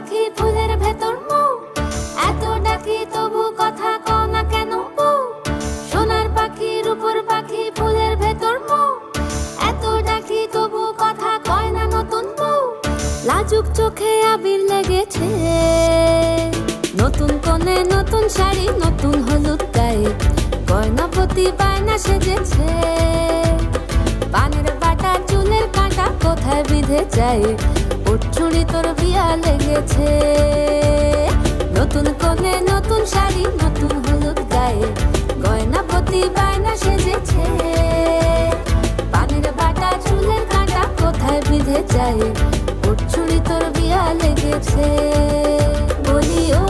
পাখি ফুলের ভেতর মৌ, এত ডাকি তবু কথা কও না কেন বউ। সোনার পাখি রূপোর পাখি ফুলের ভেতর মৌ, এত ডাকি তবু কথা কয় না নতুন বউ। লাজুক চোখে আবির লেগেছে, নতুন কোণে নতুন শাড়ি নতুন হলুদ গায়ে, গয়নাপতি বায়না সেজেছে। পানের বাটা চুলের কাঁটা কোথায় বিঁধে যায়, ওর চুড়ি তোর বিয়া লেগেছে। নতুন কোণে নতুন শাড়ি নতুন হলুদ গায়ে, গয়নাপতি বায়না সেজেছে। পানের বাটা চুলের কাঁটা কোথায় বিঁধে যায়, ওর চুড়ি তোর বিয়া লেগেছে। বলি ও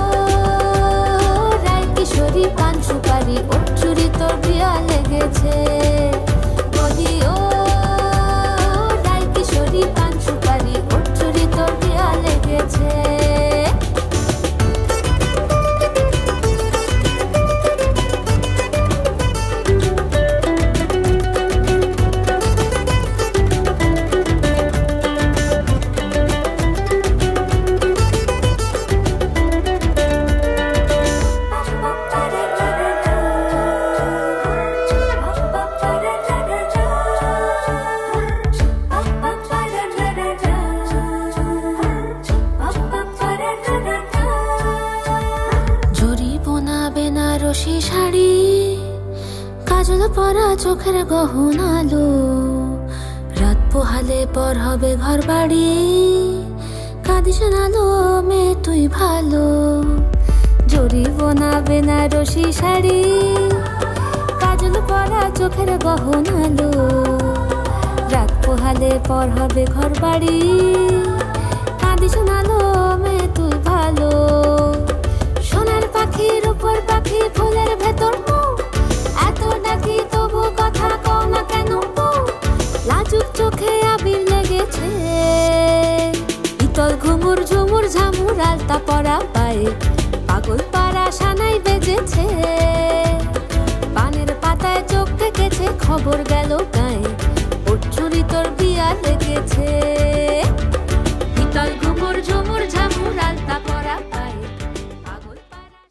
রায় কিশোরী পান সুপারি, ওর চুড়ি তোর বিয়া লেগেছে। বলি ও রায় কিশোরী পান সুপারি, ওর চুড়ি তোর বিয়া লেগেছে। বেনারসি শাড়ি, কাজল পরা চোখের গহনালো, রাত পোহালে পর হবে ঘর বাড়ি, কাঁদিস নালো মেয়ে তুই ভালো। জরি বোনা বেনারসি শাড়ি, কাজল পরা চোখের গহনালো, রাত পোহালে পর হবে ঘর বাড়ি, কাঁদিস নালো মেয়ে তুই ভালো। সোনার পাখি রূপোর পাখি ফুলের ভেতর মৌ, এত ডাকি তবু কথা কও না কেন বউ। লাজুক চোখে আবির লেগেছে, ইতল ঘুমুর ঝুমুর ঝামুর আলতা পরা পায়ে, পাগল পাড়া সানাই বেজেছে। পানের পাতায় চোখ থেকেছে খবর গেল গায়ে, ওর চুড়ি তোর বিয়া লেগেছে। ইতল ঘুমুর ঝুমুর ঝামুর আলতা পরা পায়ে, পাগল পাড়া।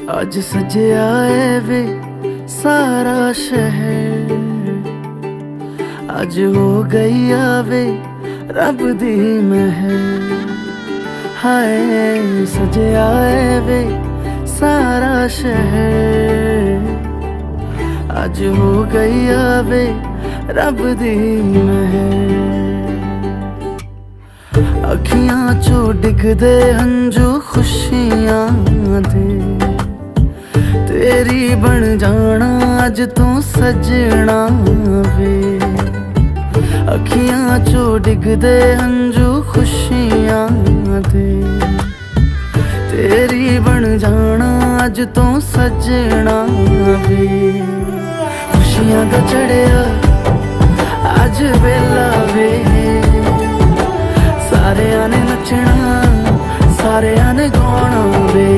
आज सजया है वे सारा शहर, आज हो गई आवे रब दी महर। हाय सजया है वे सारा शहर, आज हो गई आवे रब दी महर। अखियां चो डिगदे हंजू खुशियां दे, तेरी बन जाना अज तू सजना वे। अखियां चो डिगदे हंजू खुशियां दे, तेरी बन जाना अज तू सजना वे। खुशियां दा चढ़िया अज वेला वे, सारेयां ने नचना सारेयां ने गाना वे।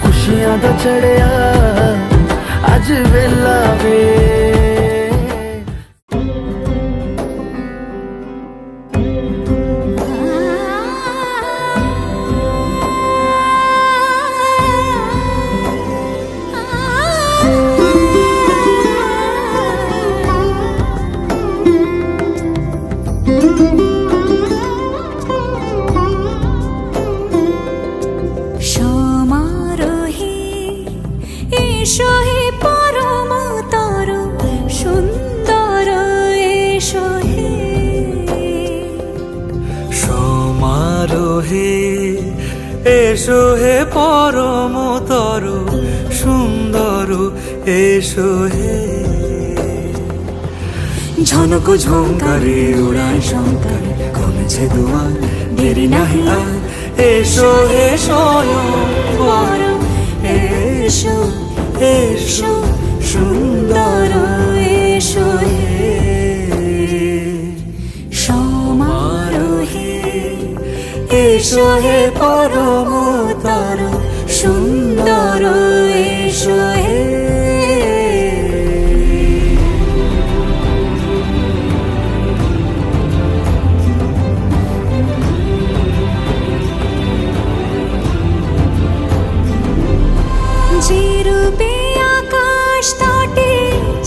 खुशियां दा चढ़िया अज वेला वे। এসো হে পরম তর সুন্দর, এসো হে সমারোহে, এসো হে পরম তর সুন্দর, এসো হে। ঝনক ঝঙ্কারে উড়ায় শঙ্কারে, কমেছে দুয়ার দেরি নাহি আর। এসো হে স্বয়ং পরম, এসো এসো সুন্দর, এসো হে সমারোহে। এসো হে পরম তর সুন্দর, এসো হে। যে রূপে আকাশ তটে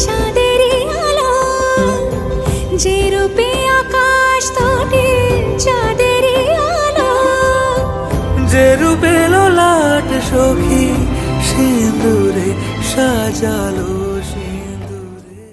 চাঁদেরই আলো, যে রূপে আকাশ তটে চাঁদেরই আলো, যে রূপে ললাট সখী সিঁদুরে সাজালো সিঁদুরে।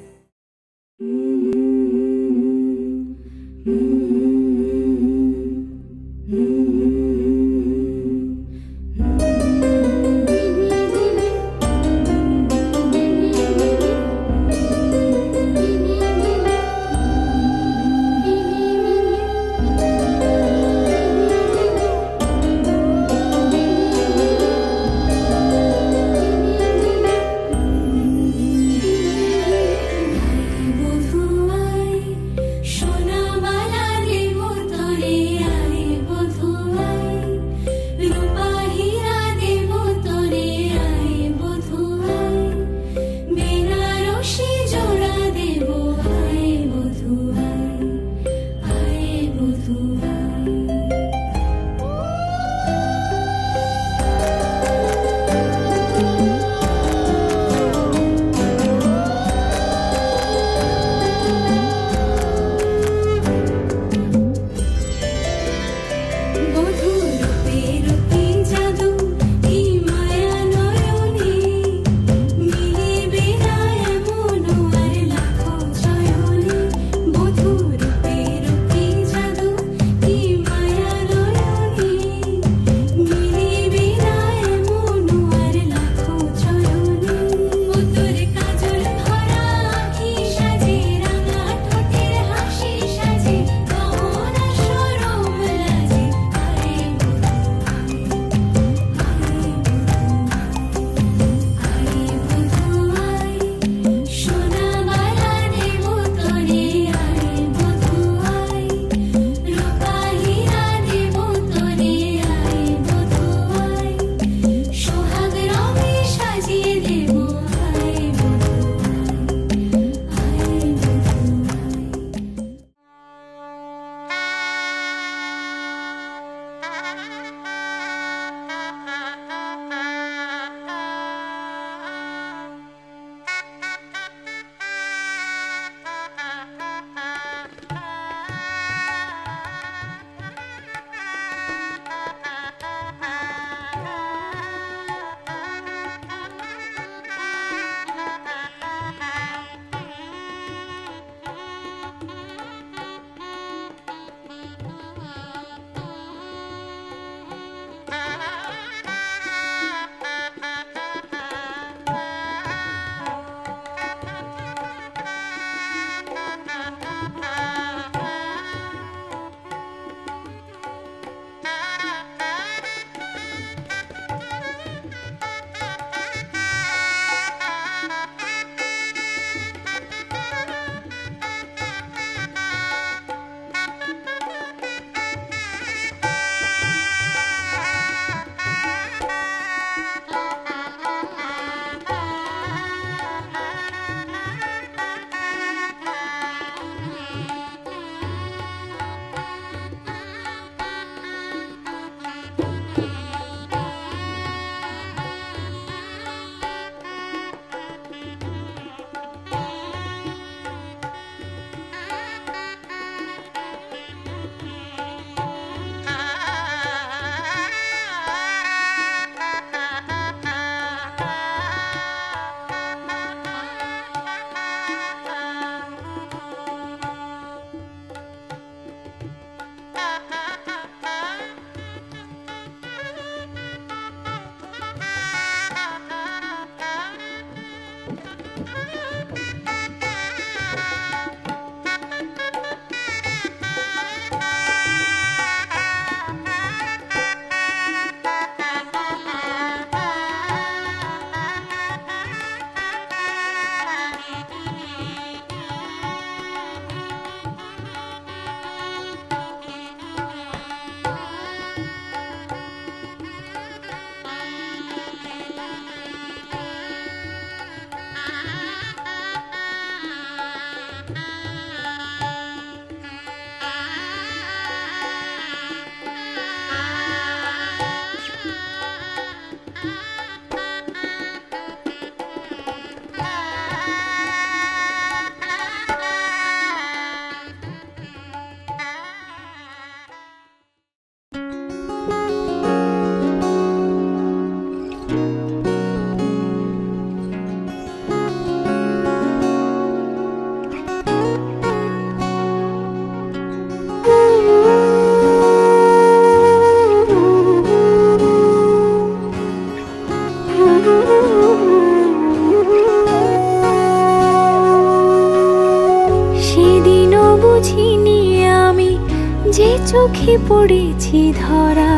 চোখে পড়েছি ধরা,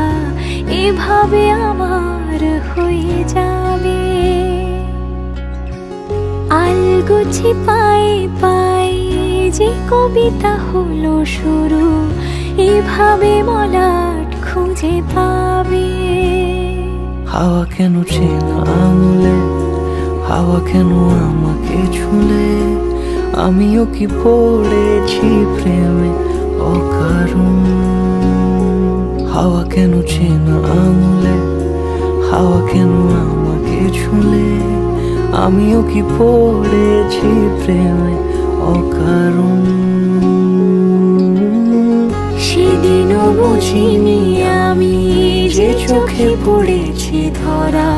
এভাবে আমার হয়ে যাবে। আলগোছে পায়ে পায়ে যে কবিতা হলো শুরু, এভাবে মলাট খুঁজে পাবে। হাওয়া কেন চেনা আঙুলে, হাওয়া কেন আমাকে ছুলে, আমিও কি পড়েছি প্রেমে অকারণ। হাওয়া কেন চেনা আঙুলে, হাওয়া কেন আমাকে ছুলে, আমিও কি পড়েছি প্রেমে অকারণ। সেদিনও বুঝিনি আমি যে চোখে পড়েছি ধরা,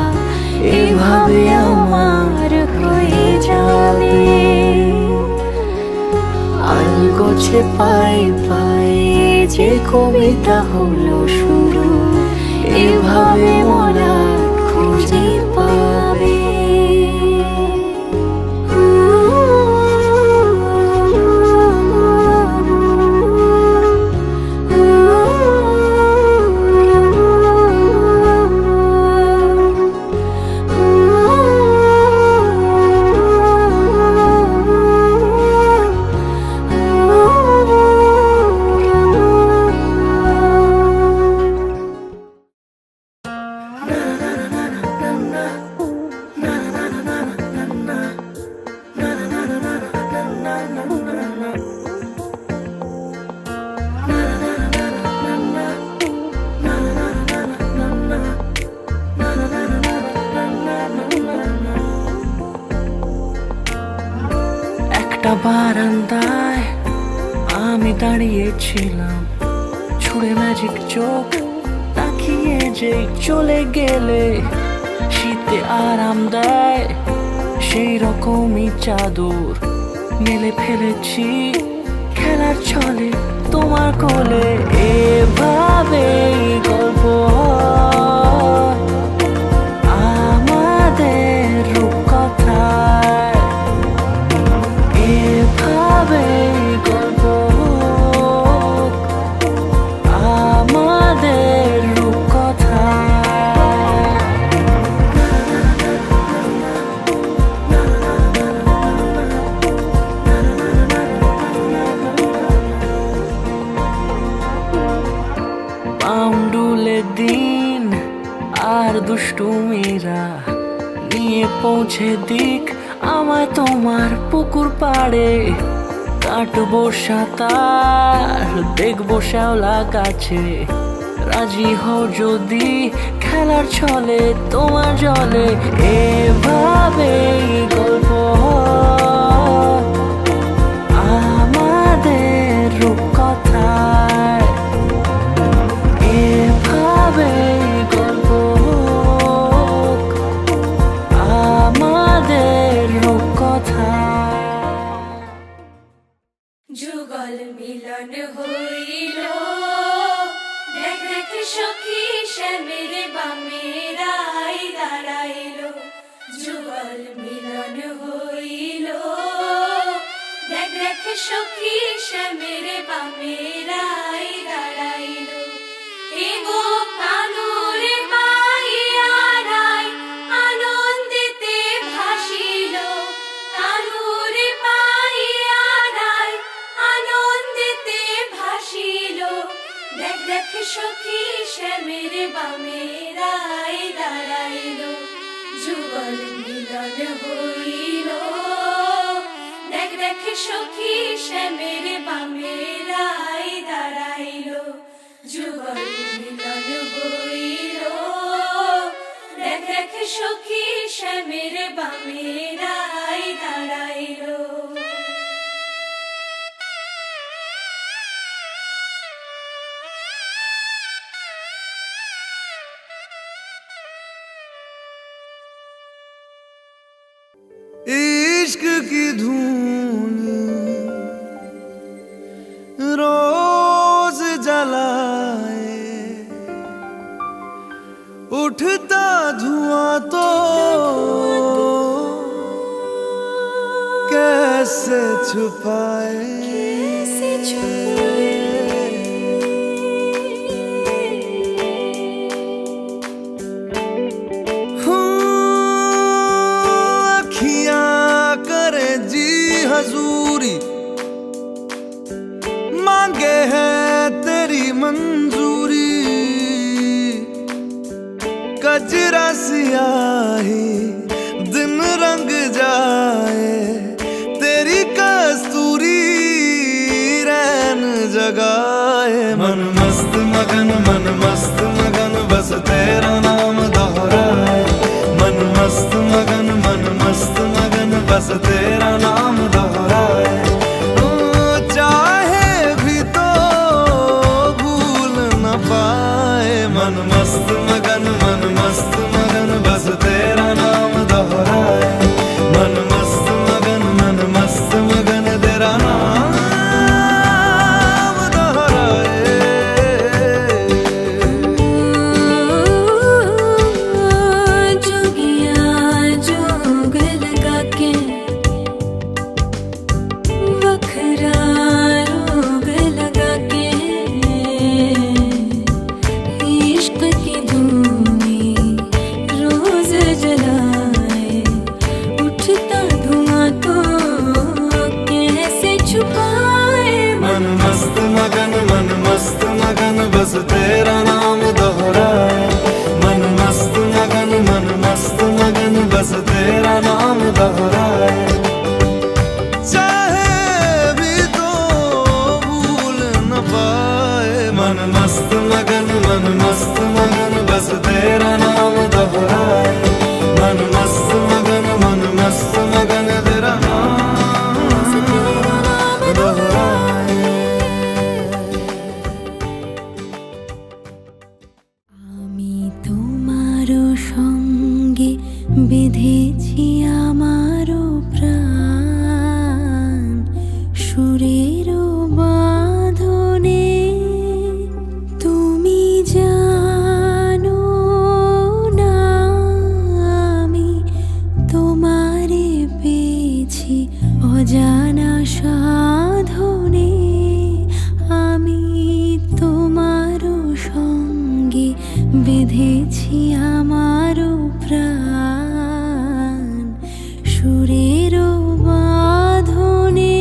এভাবে আমার হয়ে যাবে। আলগোছে পায়ে পায়ে যে কবিতা হলো শুরু, এভাবে মরা খুঁজে পাবে। একটা বারান্দায় আমি দাঁড়িয়েছিলাম, ছুঁড়ে ম্যাজিক চোখ তাকিয়ে যে চলে গেলে। শীতে আরাম দেয় সেই রকমই চাদর মেলে ফেলেছি খেলার ছলে তোমার কোলে। এভাবে গল্প হয় আমাদের রূপকথায়, এভাবে গল্প হোক আমাদের রূপকথায়। পাউন্ডুলে দিন আর দুষ্টুমিরা নিয়ে পৌঁছে দিক আমায় তোমার পুকুর পাড়ে। কাটবো সাঁতার দেখবো শ্যাওলা গাছে, রাজি হও যদি খেলার ছলে তোমার জলে। এভাবে গল্প হয় আমাদের রূপকথায়, এভাবে গল্প হোক আমাদের রূপকথায়। যুগল মিলন হইল, দেখ দেখ সখী শ্যামের বামে রাই দাঁড়াইল। যুগল মিলন হইল, দেখ দেখ সখী শ্যামের বামে রাই দাঁড়াইল। এগো কানুরে পাইয়া রাই আনন্দেতে ভাসিল, কানুরে পাইয়া রাই আনন্দেতে ভাসিল। দেখ দেখ সখী শ্যামের বামে রাই দাঁড়াইল। যুগল মিলন হইল, দেখ দেখ সখী শ্যামের বামে রাই দাঁড়াইল। যুগল মিলন হইল, দেখ দেখ সখী শ্যামের বামে রাই দাঁড়াইল। इश्क की धूल रोज जलाए, उठता धुआं तो कैसे छुपाए। तेरी मंजूरी कजरा सियाही दिन रंग जाए तेरी कस्तूरी रैन जगाए मन मस्त मगन बस तेरा नाम दोहराए मन मस्त मगन बस तेरा नाम दोहराए चाहे भी तो भूल न पाए मन मस्त मगन बस तेरा नाम दोहराए मन मस्त मगन तेरा नाम दोहराए जोगिया जोग लगा के वखरा रोग लगा के इश्क की धूनी रोज जलाए उठता धुआं तो कैसे छुपाए मन मस्त मगन बस तेरा नाम दोहराए मन मस्त मगन बस तेरा नाम दोहराए चाहे भी तो भूल न पाए मन मस्त मगन बस तेरा नाम दोहराए मन मस्त मगन तेरा नाम दोहराए আমি তোমারও সঙ্গে বেঁধেছি আমারও প্রাণ সুরেরও বাঁধনে তুমি জানো না আমি তোমারে পেয়েছি অজানা সাধনে আমি তোমারও সঙ্গে বেঁধেছি আমারও প্রাণ সুরেরও বাঁধনে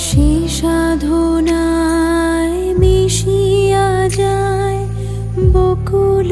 সে সাধনায় মিশিয়া যায় বকুল